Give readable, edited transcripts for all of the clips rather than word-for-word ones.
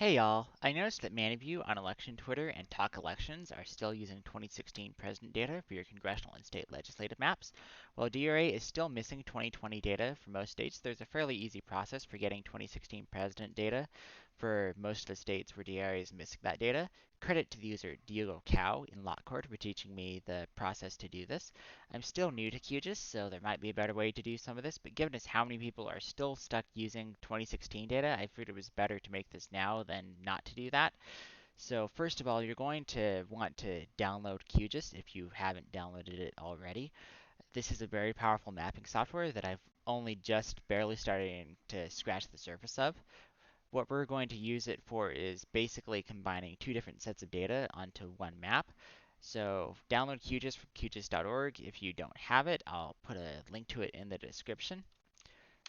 Hey y'all, I noticed that many of you on election Twitter and Talk Elections are still using 2016 president data for your congressional and state legislative maps. While DRA is still missing 2020 data for most states, there's a fairly easy process for getting 2016 president data for most of the states where DRA is missing that data. Credit to the user Diego Cow in Lockcourt for teaching me the process to do this. I'm still new to QGIS, so there might be a better way to do some of this, but given as how many people are still stuck using 2016 data, I figured it was better to make this now than not to do that. So first of all, you're going to want to download QGIS if you haven't downloaded it already. This is a very powerful mapping software that I've only just barely starting to scratch the surface of. What we're going to use it for is basically combining two different sets of data onto one map. So download QGIS from qgis.org. If you don't have it, I'll put a link to it in the description.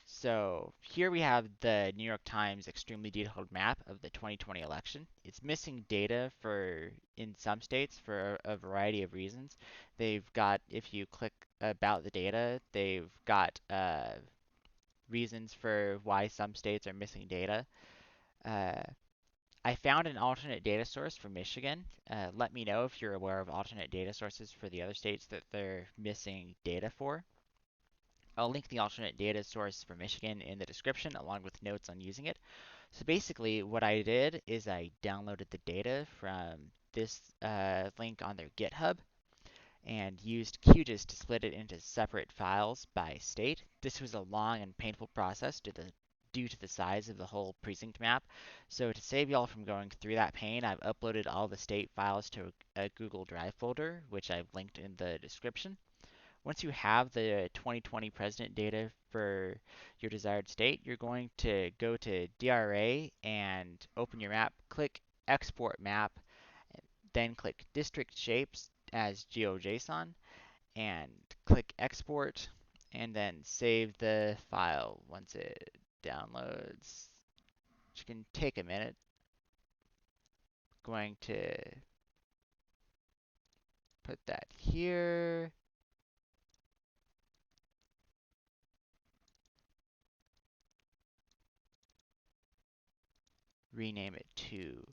So here we have the New York Times extremely detailed map of the 2020 election. It's missing data in some states for a variety of reasons. They've got, if you click about the data, they've got reasons for why some states are missing data. Uh, I found an alternate data source for Michigan. Let me know if you're aware of alternate data sources for the other states that they're missing data for. I'll link the alternate data source for Michigan in the description along with notes on using it. So basically what I did is I downloaded the data from this link on their GitHub and used QGIS to split it into separate files by state. This was a long and painful process due to the size of the whole precinct map. So to save y'all from going through that pain, I've uploaded all the state files to a Google Drive folder, which I've linked in the description. Once you have the 2020 president data for your desired state, you're going to go to DRA and open your map, click Export Map, then click District Shapes as GeoJSON, and click Export, and then save the file once it downloads, which can take a minute. Going to put that here. Rename it to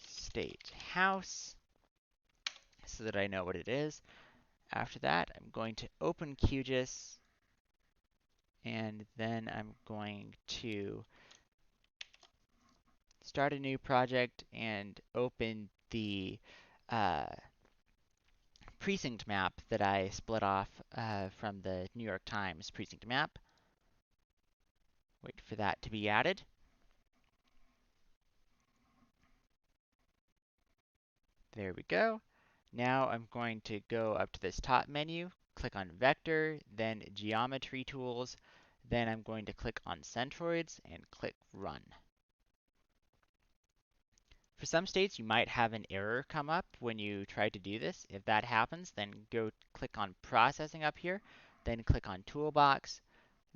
State House so that I know what it is. After that, I'm going to open QGIS, and then I'm going to start a new project and open the uh, precinct map that I split off from the New York Times precinct map. Wait for that to be added. There we go. Now I'm going to go up to this top menu, click on Vector, then Geometry Tools, then I'm going to click on Centroids and click Run. For some states, you might have an error come up when you try to do this. If that happens, then go click on Processing up here, then click on Toolbox,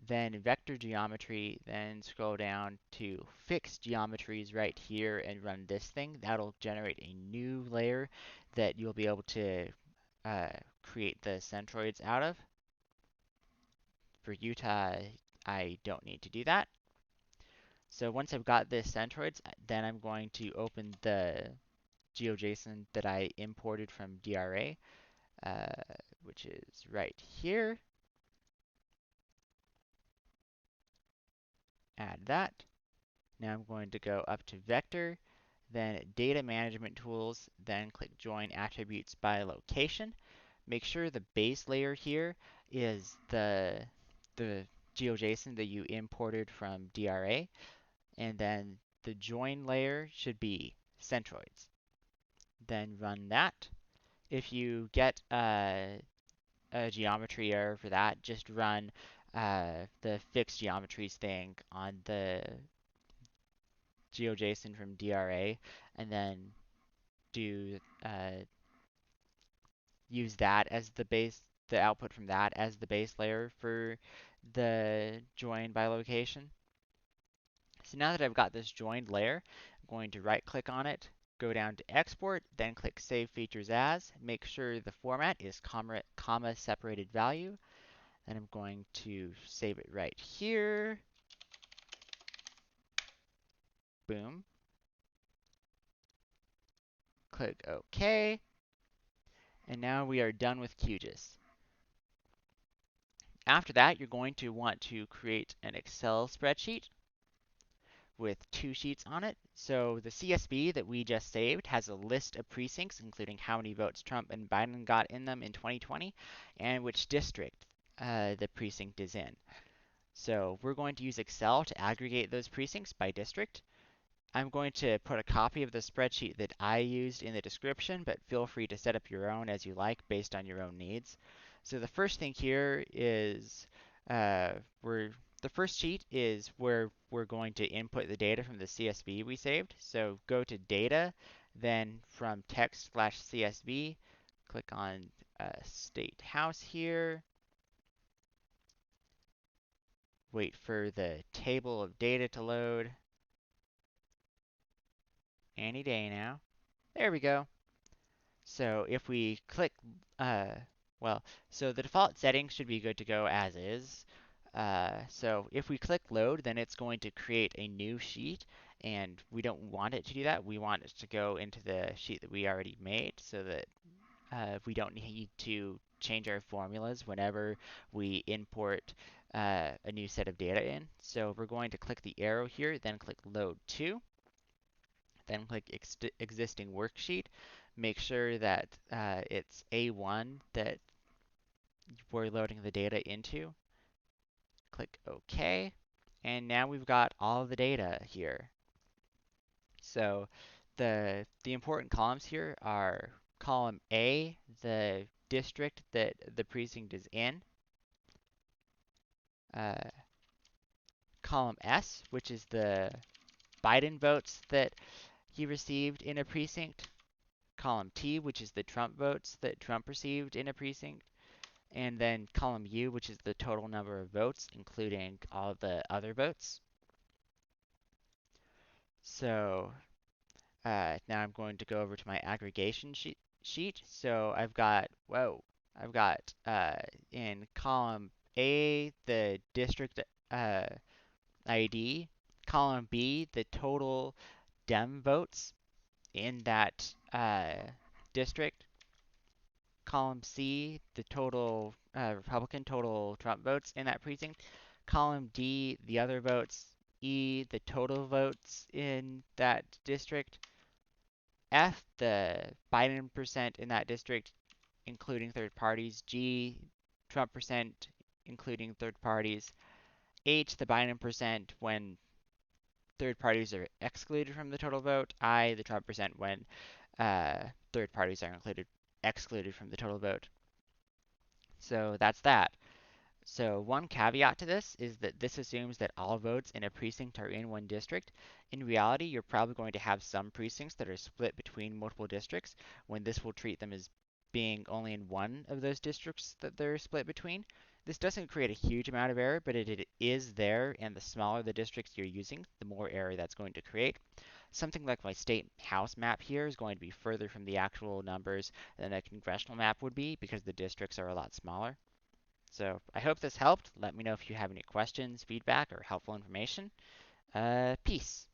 then Vector Geometry, then scroll down to Fixed Geometries right here and run this thing. That'll generate a new layer that you'll be able to create the centroids out of. For Utah, I don't need to do that. So once I've got this centroids, then I'm going to open the GeoJSON that I imported from DRA, which is right here. Add that. Now I'm going to go up to Vector, then Data Management Tools, then click Join Attributes by Location. Make sure the base layer here is the GeoJSON that you imported from DRA, and then the join layer should be centroids. Then run that. If you get a geometry error for that, just run the fixed geometries thing on the GeoJSON from DRA, and then do use that as the base, the output from that as the base layer for the join by location. So now that I've got this joined layer, I'm going to right click on it, go down to export, then click save features as, make sure the format is comma separated value. Then I'm going to save it right here. Boom. Click OK. And now we are done with QGIS. After that, you're going to want to create an Excel spreadsheet with 2 sheets on it. So the CSV that we just saved has a list of precincts, including how many votes Trump and Biden got in them in 2020, and which district the precinct is in. So we're going to use Excel to aggregate those precincts by district. I'm going to put a copy of the spreadsheet that I used in the description, but feel free to set up your own as you like based on your own needs. So the first thing here is uh, the first sheet is where we're going to input the data from the CSV we saved. So go to Data, then from Text/CSV, click on State House here. Wait for the table of data to load. Any day now. There we go. So if we click, so the default settings should be good to go as is. So if we click load, then it's going to create a new sheet, and we don't want it to do that. We want it to go into the sheet that we already made so that we don't need to change our formulas whenever we import a new set of data in. So we're going to click the arrow here, then click load to. Then click existing worksheet. Make sure that it's A1 that we're loading the data into. Click OK. And now we've got all the data here. So the important columns here are column A, the district that the precinct is in. Column S, which is the Biden votes that he received in a precinct. Column T, which is the Trump votes that Trump received in a precinct. And then column U, which is the total number of votes, including all the other votes. So now I'm going to go over to my aggregation sheet. So I've got in column A, the district ID, column B, the total Dem votes in that district, column C, the total Republican total Trump votes in that precinct, column D, the other votes, E, the total votes in that district, F, the Biden percent in that district, including third parties, G, Trump percent, including third parties, H, the Biden percent when third parties are excluded from the total vote, I, the Trump percent when third parties are excluded from the total vote. So that's that. So one caveat to this is that this assumes that all votes in a precinct are in one district. In reality, you're probably going to have some precincts that are split between multiple districts, when this will treat them as being only in one of those districts that they're split between. This doesn't create a huge amount of error, but it is there, and the smaller the districts you're using, the more error that's going to create. Something like my state house map here is going to be further from the actual numbers than a congressional map would be because the districts are a lot smaller. So I hope this helped. Let me know if you have any questions, feedback, or helpful information. Peace.